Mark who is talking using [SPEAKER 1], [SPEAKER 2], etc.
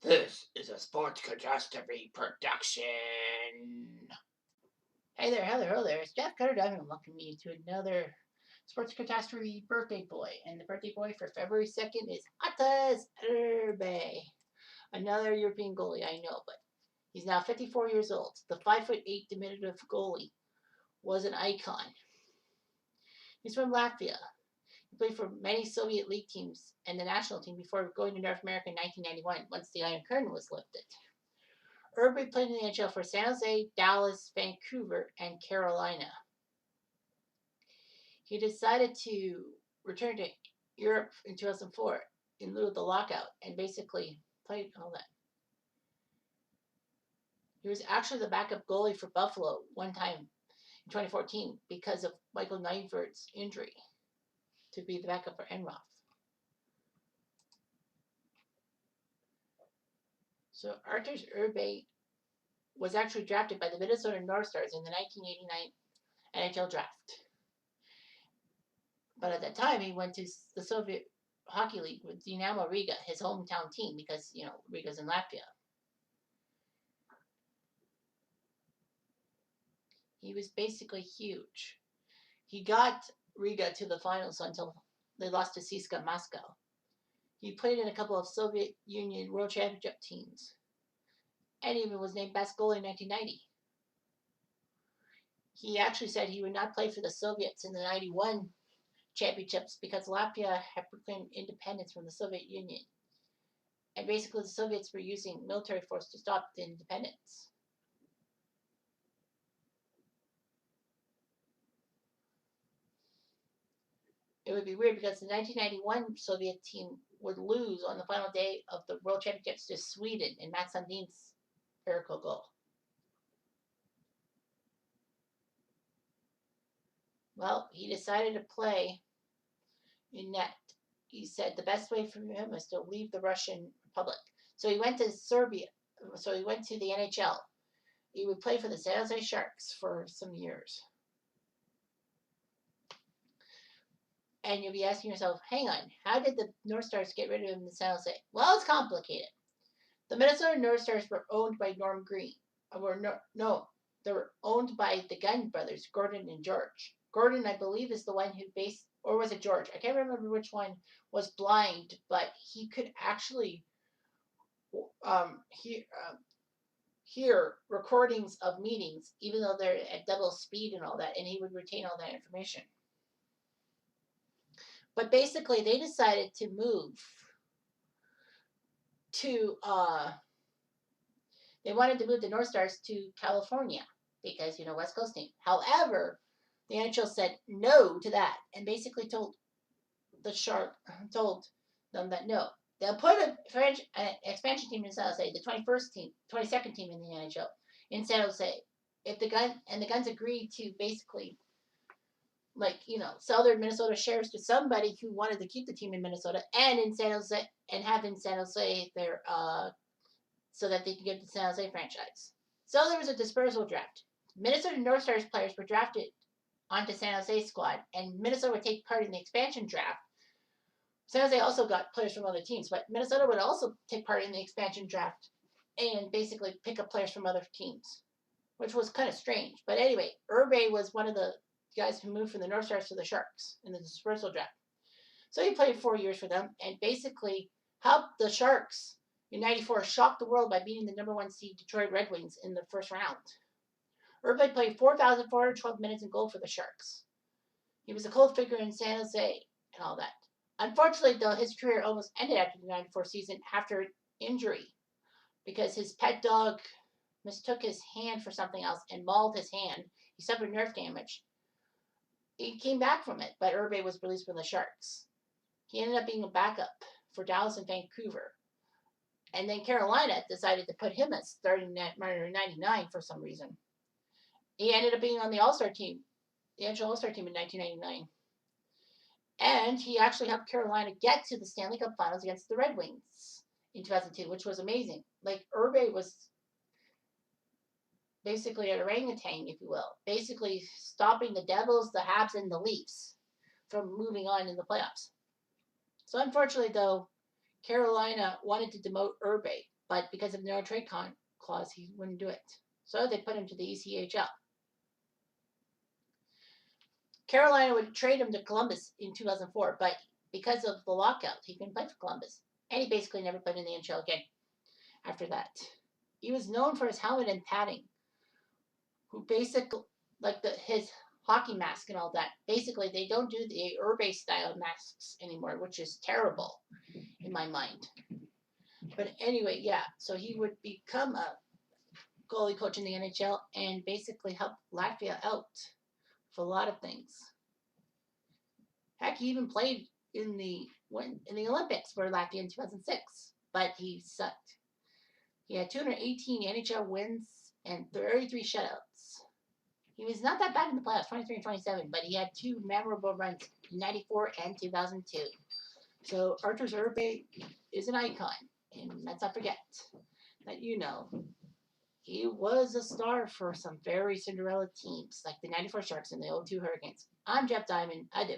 [SPEAKER 1] This is a sports catastrophe production. Hey there, hello there. It's Jeff Cutter Diamond welcoming you to another sports catastrophe birthday boy. And the birthday boy for February 2nd is Arturs Irbe. Another European goalie, I know, but he's now 54 years old. The 5'8" diminutive goalie was an icon. He's from Latvia. He played for many Soviet League teams and the national team before going to North America in 1991 once the Iron Curtain was lifted. Irbe played in the NHL for San Jose, Dallas, Vancouver, and Carolina. He decided to return to Europe in 2004 in lieu of the lockout and basically played all that. He was actually the backup goalie for Buffalo one time in 2014 because of Michael Nybert's injury to be the backup for Enroth. So Arturs Irbe was actually drafted by the Minnesota North Stars in the 1989 NHL draft. But at that time, he went to the Soviet Hockey League with Dynamo Riga, his hometown team, because, Riga's in Latvia. He was basically huge. He got Riga to the finals until they lost to CSKA Moscow. He played in a couple of Soviet Union World Championship teams, and even was named best goalie in 1990. He actually said he would not play for the Soviets in the 91 championships because Latvia had proclaimed independence from the Soviet Union. And basically the Soviets were using military force to stop the independence. It would be weird because the 1991 Soviet team would lose on the final day of the World Championships to Sweden in Mats Sundin's miracle goal. Well, he decided to play in net. He said the best way for him was to leave the Russian Republic. So he went to Serbia. So he went to the NHL. He would play for the San Jose Sharks for some years. And you'll be asking yourself, hang on, how did the North Stars get rid of him in San Jose? Well, it's complicated. The Minnesota North Stars were owned by Norm Green. They were owned by the Gunn brothers, Gordon and George. Gordon, I believe, is the one who or was it George? I can't remember which one was blind, but he could actually hear recordings of meetings, even though they're at double speed and all that, and he would retain all that information. But basically, they decided to move to, they wanted to move the North Stars to California because, West Coast team. However, the NHL said no to that and basically told them that no. They'll put an expansion team in San Jose, the 22nd team in the NHL in San Jose. If the Guns agreed to basically sell their Minnesota shares to somebody who wanted to keep the team in Minnesota and in San Jose and have in San Jose their so that they can get the San Jose franchise. So there was a dispersal draft. Minnesota North Stars players were drafted onto San Jose squad, and Minnesota would take part in the expansion draft. San Jose also got players from other teams, but Minnesota would also take part in the expansion draft and basically pick up players from other teams, which was kind of strange. But anyway, Irbe was one of the guys who moved from the North Stars to the Sharks in the dispersal draft. So he played 4 years for them and basically helped the Sharks in 94 shock the world by beating the number 1 seed Detroit Red Wings in the first round. Irbe played 4,412 minutes in goal for the Sharks. He was a cold figure in San Jose and all that. Unfortunately, though, his career almost ended after the 94 season after injury because his pet dog mistook his hand for something else and mauled his hand. He suffered nerve damage. He came back from it, but Irbe was released from the Sharks. He ended up being a backup for Dallas and Vancouver. And then Carolina decided to put him at starting net minor in 99 for some reason. He ended up being on the All-Star team, the NHL All-Star team in 1999. And he actually helped Carolina get to the Stanley Cup Finals against the Red Wings in 2002, which was amazing. Irbe was basically an orangutan, if you will, basically stopping the Devils, the Habs, and the Leafs from moving on in the playoffs. So unfortunately, though, Carolina wanted to demote Irbe but because of no trade clause, he wouldn't do it. So they put him to the ECHL. Carolina would trade him to Columbus in 2004, but because of the lockout, he couldn't play for Columbus. And he basically never played in the NHL again after that. He was known for his helmet and padding, who basically, like his hockey mask and all that, basically they don't do the Irbe style masks anymore, which is terrible in my mind. But anyway, yeah, so he would become a goalie coach in the NHL and basically help Latvia out for a lot of things. Heck, he even played in the Olympics for Latvia in 2006, but he sucked. He had 218 NHL wins and 33 shutouts. He was not that bad in the playoffs, 23 and 27, but he had two memorable runs in 94 and 2002. So Arturs Irbe is an icon, and let's not forget that, he was a star for some very Cinderella teams, like the 94 Sharks and the 02 Hurricanes. I'm Jeff Diamond. I do.